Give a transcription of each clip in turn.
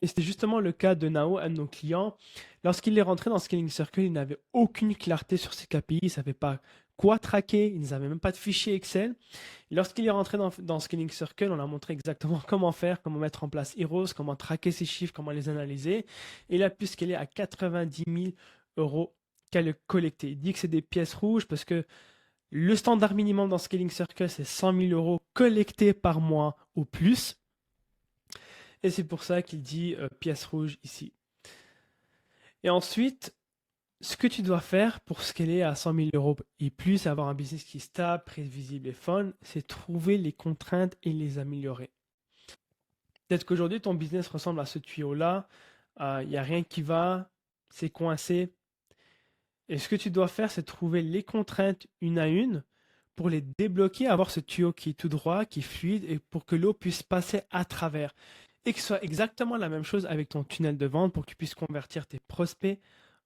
Et c'était justement le cas de Nao, un de nos clients. Lorsqu'il est rentré dans Scaling Circle, il n'avait aucune clarté sur ses KPI, il ne savait pas quoi traquer, il n'avait même pas de fichier Excel. Et lorsqu'il est rentré dans Scaling Circle, on a montré exactement comment faire, comment mettre en place Heroes, comment traquer ses chiffres, comment les analyser. Et il a pu scaler à 90 000 euros qu'elle collecté. Il dit que c'est des pièces rouges parce que le standard minimum dans Scaling Circle, c'est 100 000 euros collectés par mois au plus. Et c'est pour ça qu'il dit pièce rouge ici. Et ensuite, ce que tu dois faire pour scaler à 100 000 euros et plus, avoir un business qui est stable, prévisible et fun, c'est trouver les contraintes et les améliorer. Peut-être qu'aujourd'hui, ton business ressemble à ce tuyau-là. Il n'y a rien qui va, c'est coincé. Et ce que tu dois faire, c'est trouver les contraintes une à une pour les débloquer, avoir ce tuyau qui est tout droit, qui est fluide et pour que l'eau puisse passer à travers. Et que ce soit exactement la même chose avec ton tunnel de vente pour que tu puisses convertir tes prospects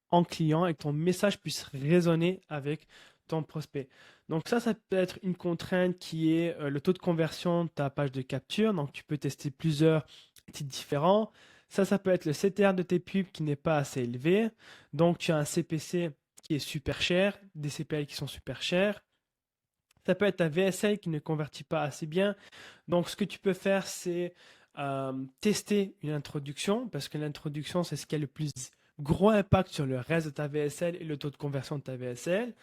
en clients et que ton message puisse résonner avec ton prospect. Donc ça peut être une contrainte qui est le taux de conversion de ta page de capture. Donc tu peux tester plusieurs titres différents. Ça peut être le CTR de tes pubs qui n'est pas assez élevé. Donc tu as un CPC qui est super cher, des CPL qui sont super chers. Ça peut être ta VSL qui ne convertit pas assez bien. Donc ce que tu peux faire, c'est tester une introduction, parce que l'introduction, c'est ce qui a le plus gros impact sur le reste de ta VSL et le taux de conversion de ta VSL.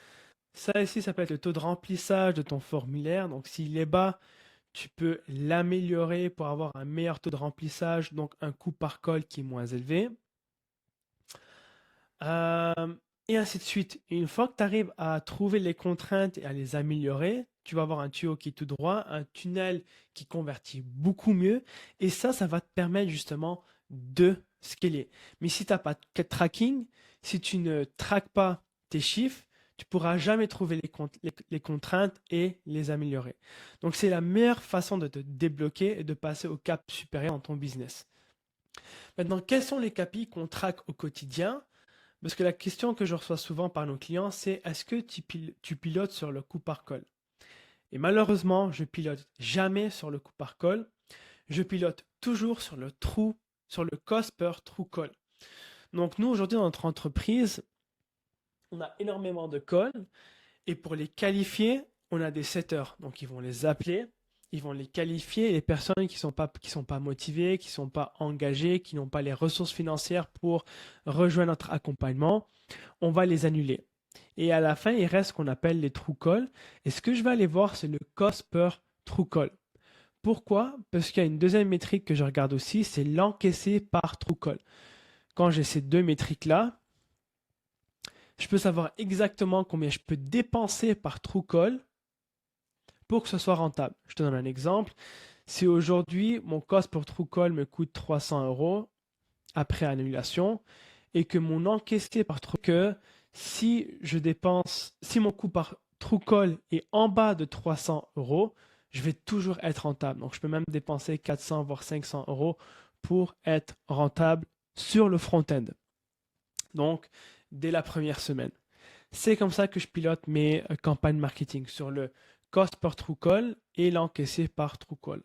Ça ici, ça peut être le taux de remplissage de ton formulaire. Donc s'il est bas, tu peux l'améliorer pour avoir un meilleur taux de remplissage, donc un coût par call qui est moins élevé. Et ainsi de suite. Et une fois que tu arrives à trouver les contraintes et à les améliorer, tu vas avoir un tuyau qui est tout droit, un tunnel qui convertit beaucoup mieux. Et ça va te permettre justement de scaler. Mais si tu n'as pas de tracking, si tu ne traques pas tes chiffres, tu pourras jamais trouver les contraintes et les améliorer. Donc c'est la meilleure façon de te débloquer et de passer au cap supérieur dans ton business. Maintenant, quels sont les KPI qu'on traque au quotidien? Parce que la question que je reçois souvent par nos clients, c'est est-ce que tu pilotes sur le coût par call? Et malheureusement, je pilote jamais sur le coût par call. Je pilote toujours sur le cost per true call. Donc nous, aujourd'hui, dans notre entreprise, on a énormément de calls et pour les qualifier, on a des setters. Donc ils vont les appeler, ils vont les qualifier. Les personnes qui sont pas motivées, qui sont pas engagées, qui n'ont pas les ressources financières pour rejoindre notre accompagnement, on va les annuler. Et à la fin, il reste ce qu'on appelle les true calls. Et ce que je vais aller voir, c'est le cost per true call. Pourquoi? Parce qu'il y a une deuxième métrique que je regarde aussi, c'est l'encaissé par true call. Quand j'ai ces deux métriques-là, je peux savoir exactement combien je peux dépenser par true call pour que ce soit rentable. Je te donne un exemple. Si aujourd'hui, mon cost pour true call me coûte 300 euros après annulation et que mon encaissé par true call, si mon coût par true call est en bas de 300 euros, je vais toujours être rentable. Donc, je peux même dépenser 400 voire 500 euros pour être rentable sur le front-end. Donc, dès la première semaine. C'est comme ça que je pilote mes campagnes marketing sur le cost per true call et l'encaissé par true call.